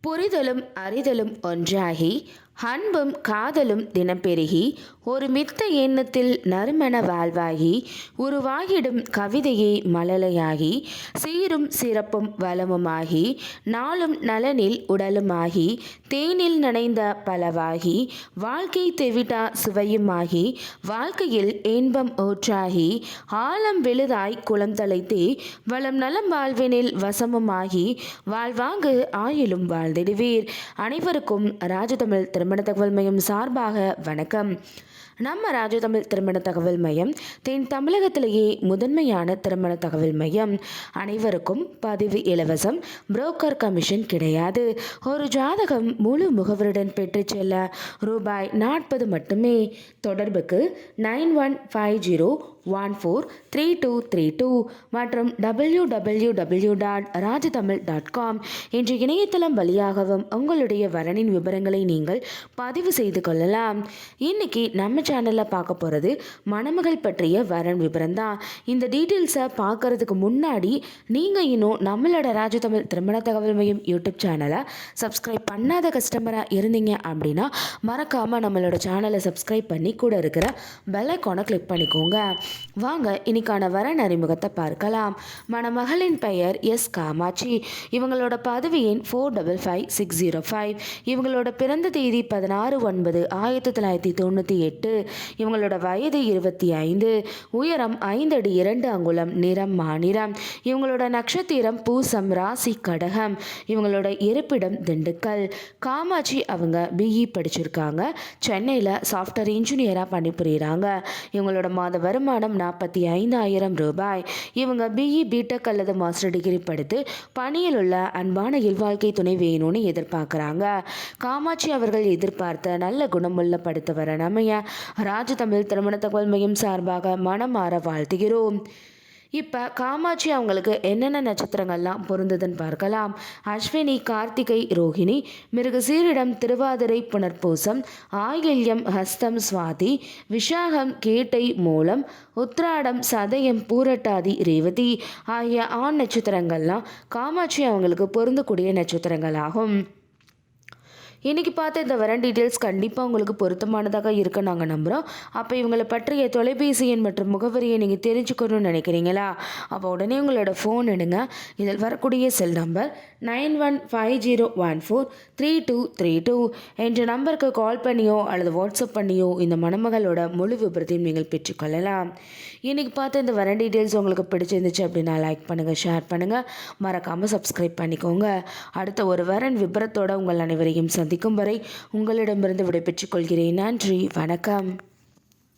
புரிதலும் அறிதலும் ஒன்றாகி அன்பும் காதலும் தினம் பெருகி ஒரு மித்த எண்ணத்தில் நறுமண வாழ்வாகி உருவாகிடும் கவிதையே மழலையாகி சீரும் சிறப்பும் வளமுமாகி நாளும் நலனில் உடலுமாகி தேனில் நனைந்த பலவாகி வாழ்க்கை தெவிட்டா சுவையுமாகி வாழ்க்கையில் இன்பம் ஊற்றாகி ஆழம் விழுதாய் குளம் தலைத்தே வளம் நலம் வாழ்வினில் வசமுமாகி வாழ்வாங்கு ஆயிலும் வாழ்ந்திடுவீர். அனைவருக்கும் ராஜதமிழ் திருமண தகவல் மையம் சார்பாக வணக்கம். நம்ம ராஜதமிழ் திருமண தகவல் மையம் தென் தமிழகத்திலேயே முதன்மையான திருமண தகவல் மையம். அனைவருக்கும் பதிவு இலவசம், புரோக்கர் கமிஷன் கிடையாது. ஒரு ஜாதகம் முழு முகவருடன் பெற்று செல்ல ரூபாய் 40 மட்டுமே. தொடர்புக்கு 9150143232 மற்றும் www.rajtamil.com என்ற இணையதளம் வழியாகவும் உங்களுடைய வரனின் விவரங்களை நீங்கள் பதிவு செய்து கொள்ளலாம். இன்னைக்கு நம்ம சேனலில் பார்க்க போகிறது மணமகள் பற்றிய வரன் விவரம் தான். இந்த டீட்டெயில்ஸை பார்க்கறதுக்கு முன்னாடி நீங்கள் இன்னும் நம்மளோட ராஜதமிழ் திருமண தகவல் மையம் யூடியூப் சேனலை சப்ஸ்கிரைப் பண்ணாத கஸ்டமராக இருந்தீங்க அப்படின்னா மறக்காமல் நம்மளோட சேனலை சப்ஸ்கிரைப் பண்ணி கூட இருக்கிற பெல் ஐகானை கிளிக் பண்ணிக்கோங்க. வாங்க இன்னைக்கான வரன் அறிமுகத்தை பார்க்கலாம். மணமகளின் பெயர் எஸ் காமாட்சி. இவங்களோட பதவி எண் 455605. இவங்களோட பிறந்த தேதி 16/9/1998. இவங்களோட வயது 25. உயரம் 5 அடி 2 அங்குலம். நிறம் மாநிறம். இவங்களோட நட்சத்திரம் பூசம், ராசி கடகம். இவங்களோட இருப்பிடம் திண்டுக்கல். காமாட்சி அவங்க பிஇ படிச்சிருக்காங்க. சென்னையில் சாஃப்ட்வேர் இன்ஜினியராக பணிபுரிகிறாங்க. இவங்களோட மாத வருமானம் 45,000 ரூபாய். இவங்க பிஇ பிடெக் அல்லது மாஸ்டர் டிகிரி படித்து பணியில் உள்ள அன்பான இல்வாழ்க்கை துணை வேணும்னு எதிர்பார்க்குறாங்க. காமாட்சி அவர்கள் எதிர்பார்த்த நல்ல குணமுள்ள படுத்து வர அமைய ராஜதமிழ் திருமண தகவல் மையம் சார்பாக மனமாற வாழ்த்துகிறோம். இப்போ காமாட்சி அவங்களுக்கு என்னென்ன நட்சத்திரங்கள்லாம் பொருந்ததுன்னு பார்க்கலாம். அஸ்வினி, கார்த்திகை, ரோஹிணி, மிருகசீரிடம், திருவாதிரை, புனர்பூசம், ஆயில்யம், ஹஸ்தம், சுவாதி, விஷாகம், கேட்டை, மூலம், உத்ராடம், சதயம், பூரட்டாதி, ரேவதி ஆகிய ஆண் நட்சத்திரங்கள்லாம் காமாட்சி அவங்களுக்கு பொருந்தக்கூடிய நட்சத்திரங்களாகும். இன்றைக்கி பார்த்த இந்த வரன் டீட்டெயில்ஸ் கண்டிப்பாக உங்களுக்கு பொருத்தமானதாக இருக்க நாங்கள் நம்புகிறோம். அப்போ இவங்களை பற்றிய தொலைபேசி எண் மற்றும் முகவரியை நீங்கள் தெரிஞ்சுக்கணும்னு நினைக்கிறீங்களா? அப்போ உடனே உங்களோட ஃபோன் எடுங்க. இதில் வரக்கூடிய செல் நம்பர் 9150143232 என்ற நம்பருக்கு கால் பண்ணியோ அல்லது வாட்ஸ்அப் பண்ணியோ இந்த மணமகளோட முழு விபரத்தையும் நீங்கள் பெற்றுக்கொள்ளலாம். இன்றைக்கி பார்த்த இந்த வரன் டீட்டெயில்ஸ் உங்களுக்கு பிடிச்சிருந்துச்சு அப்படின்னா லைக் பண்ணுங்கள், ஷேர் பண்ணுங்கள், மறக்காமல் சப்ஸ்கிரைப் பண்ணிக்கோங்க. அடுத்த ஒரு வரன் விபரத்தோடு உங்கள் அனைவரையும் சந்திக்கும் வரை உங்களிடமிருந்து விடைபெற்றுக் கொள்கிறேன். நன்றி, வணக்கம்.